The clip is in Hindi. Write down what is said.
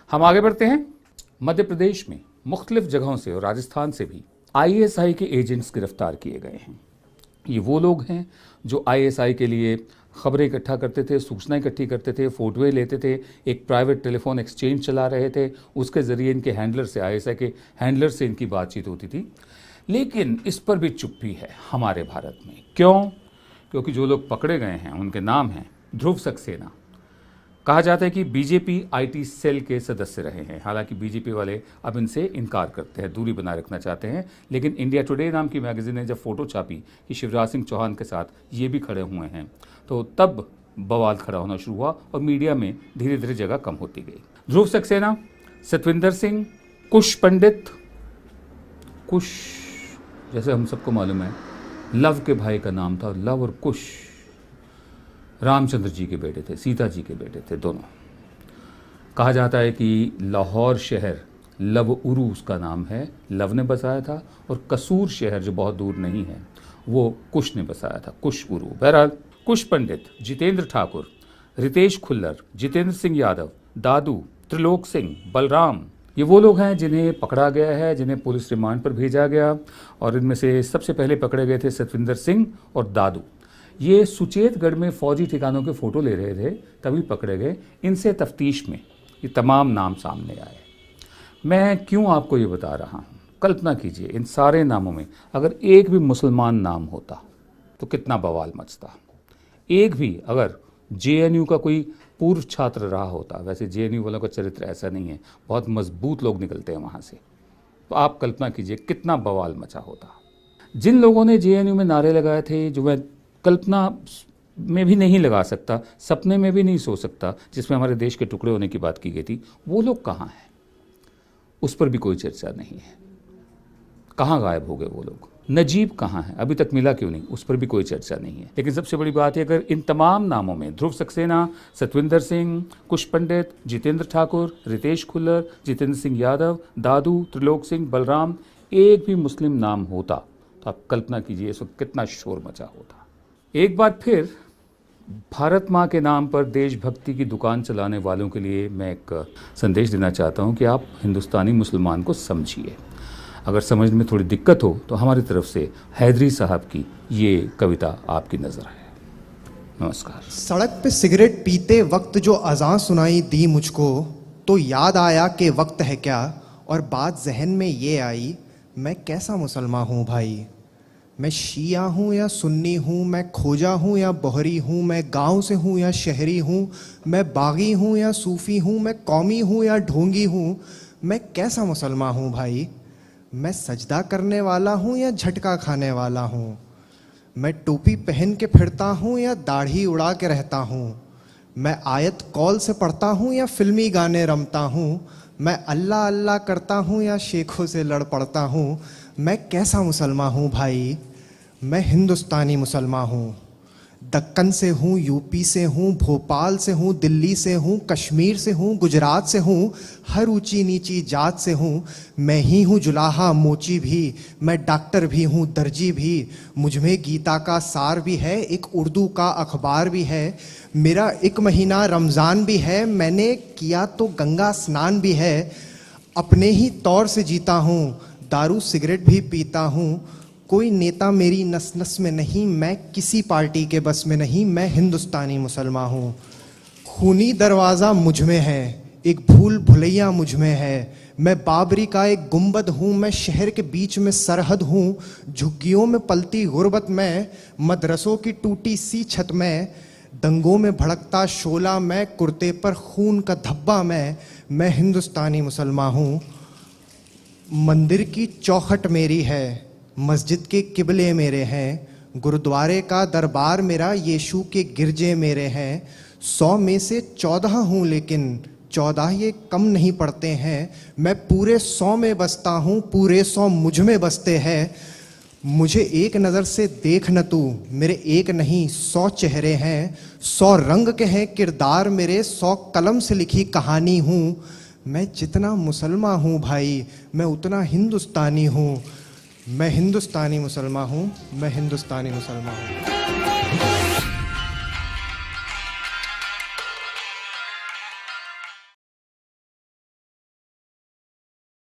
हम आगे बढ़ते हैं। मध्य प्रदेश में मुख्तलिफ जगहों से और राजस्थान से भी आईएसआई के एजेंट्स गिरफ्तार किए गए हैं। ये वो लोग हैं जो आईएसआई के लिए खबरें इकट्ठा करते थे, सूचना इकट्ठी करते थे, फोटोएं लेते थे, एक प्राइवेट टेलीफोन एक्सचेंज चला रहे थे, उसके ज़रिए इनके हैंडलर से, आईएसआई के हैंडलर से इनकी बातचीत होती थी। लेकिन इस पर भी चुप्पी है हमारे भारत में। क्यों? क्योंकि जो लोग पकड़े गए हैं उनके नाम हैं ध्रुव सक्सेना। कहा जाता है कि बीजेपी आईटी सेल के सदस्य रहे हैं। हालांकि बीजेपी वाले अब इनसे इनकार करते हैं, दूरी बनाए रखना चाहते हैं। लेकिन इंडिया टुडे नाम की मैगजीन ने जब फोटो छापी कि शिवराज सिंह चौहान के साथ ये भी खड़े हुए हैं, तो तब बवाल खड़ा होना शुरू हुआ और मीडिया में धीरे धीरे जगह कम होती गई। ध्रुव सक्सेना, सतविंदर सिंह, कुश पंडित, कुश जैसे हम सबको मालूम है लव के भाई का नाम था, लव और कुश रामचंद्र जी के बेटे थे, सीता जी के बेटे थे दोनों। कहा जाता है कि लाहौर शहर लव उरू उसका नाम है, लव ने बसाया था, और कसूर शहर जो बहुत दूर नहीं है वो कुश ने बसाया था, कुश उरू। बहरहाल कुश पंडित, जितेंद्र ठाकुर, रितेश खुल्लर, जितेंद्र सिंह यादव, दादू, त्रिलोक सिंह, बलराम, ये वो लोग हैं जिन्हें पकड़ा गया है, जिन्हें पुलिस रिमांड पर भेजा गया। और इनमें से सबसे पहले पकड़े गए थे सतविंदर सिंह और दादू। ये सुचेतगढ़ में फौजी ठिकानों के फ़ोटो ले रहे थे, तभी पकड़े गए। इनसे तफ्तीश में ये तमाम नाम सामने आए। मैं क्यों आपको ये बता रहा हूँ? कल्पना कीजिए इन सारे नामों में अगर एक भी मुसलमान नाम होता तो कितना बवाल मचता। एक भी अगर जेएनयू का कोई पूर्व छात्र रहा होता, वैसे जेएनयू वालों का चरित्र ऐसा नहीं है, बहुत मजबूत लोग निकलते हैं वहाँ से, तो आप कल्पना कीजिए कितना बवाल मचा होता। जिन लोगों ने जेएनयू में नारे लगाए थे, जो मैं कल्पना में भी नहीं लगा सकता, सपने में भी नहीं सोच सकता, जिसमें हमारे देश के टुकड़े होने की बात की गई थी, वो लोग कहाँ हैं? उस पर भी कोई चर्चा नहीं है। कहाँ गायब हो गए वो लोग? नजीब कहाँ है? अभी तक मिला क्यों नहीं? उस पर भी कोई चर्चा नहीं है। लेकिन सबसे बड़ी बात है, अगर इन तमाम नामों में ध्रुव सक्सेना, सतविंदर सिंह, कुश पंडित, जितेंद्र ठाकुर, रितेश खुल्लर, जितेंद्र सिंह यादव, दादू, त्रिलोक सिंह, बलराम, एक भी मुस्लिम नाम होता तो आप कल्पना कीजिए इस वक्त कितना शोर मचा होता। एक बार फिर भारत माँ के नाम पर देशभक्ति की दुकान चलाने वालों के लिए मैं एक संदेश देना चाहता हूँ कि आप हिंदुस्तानी मुसलमान को समझिए। अगर समझने में थोड़ी दिक्कत हो तो हमारी तरफ से हैदरी साहब की ये कविता आपकी नज़र है। नमस्कार। सड़क पे सिगरेट पीते वक्त जो अज़ान सुनाई दी मुझको, तो याद आया कि वक्त है क्या, और बात जहन में ये आई, मैं कैसा मुसलमान हूँ भाई। मैं शिया हूँ या सुन्नी हूँ, मैं खोजा हूँ या बोहरी हूँ, मैं गांव से हूँ या शहरी हूँ, मैं बागी हूँ या सूफ़ी हूँ, मैं कौमी हूँ या ढोंगी हूँ, मैं कैसा मुसलमान हूँ भाई। मैं सजदा करने वाला हूँ या झटका खाने वाला हूँ, मैं टोपी पहन के फिरता हूँ या दाढ़ी उड़ा के रहता हूँ, मैं आयत कौल से पढ़ता हूँ या फिल्मी गाने रमता हूँ, मैं अल्लाह अल्लाह करता हूँ या शेखों से लड़ पड़ता हूँ, मैं कैसा मुसलमान हूँ भाई। मैं हिंदुस्तानी मुसलमान हूँ। दक्कन से हूँ, यूपी से हूँ, भोपाल से हूँ, दिल्ली से हूँ, कश्मीर से हूँ, गुजरात से हूँ, हर ऊंची नीची जात से हूँ। मैं ही हूँ जुलाहा मोची भी, मैं डॉक्टर भी हूँ, दर्जी भी, मुझ में गीता का सार भी है, एक उर्दू का अखबार भी है, मेरा एक महीना रमज़ान भी है, मैंने किया तो गंगा स्नान भी है, अपने ही तौर से जीता हूँ, दारू सिगरेट भी पीता हूँ, कोई नेता मेरी नस नस में नहीं, मैं किसी पार्टी के बस में नहीं, मैं हिंदुस्तानी मुसलमान हूँ। खूनी दरवाज़ा मुझ में है, एक भूल भुलैया मुझ में है, मैं बाबरी का एक गुंबद हूँ, मैं शहर के बीच में सरहद हूँ, झुग्गियों में पलती गुर्बत में, मदरसों की टूटी सी छत में, दंगों में भड़कता शोला मैं, कुर्ते पर खून का धब्बा मैं हिंदुस्तानी मुसलमान हूँ। मंदिर की चौखट मेरी है, मस्जिद के किबले मेरे हैं, गुरुद्वारे का दरबार मेरा, यीशु के गिरजे मेरे हैं। 100 में से 14 हूँ लेकिन 14 ये कम नहीं पड़ते हैं, मैं पूरे 100 में बसता हूँ, पूरे 100 मुझ में बसते हैं। मुझे एक नज़र से देख न तू, मेरे एक नहीं 100 चेहरे हैं, 100 रंग के हैं किरदार मेरे, 100 कलम से लिखी कहानी हूँ। मैं जितना मुसलमान हूँ भाई, मैं उतना हिंदुस्तानी हूँ। मैं हिंदुस्तानी मुसलमान हूँ, मैं हिंदुस्तानी मुसलमान हूँ।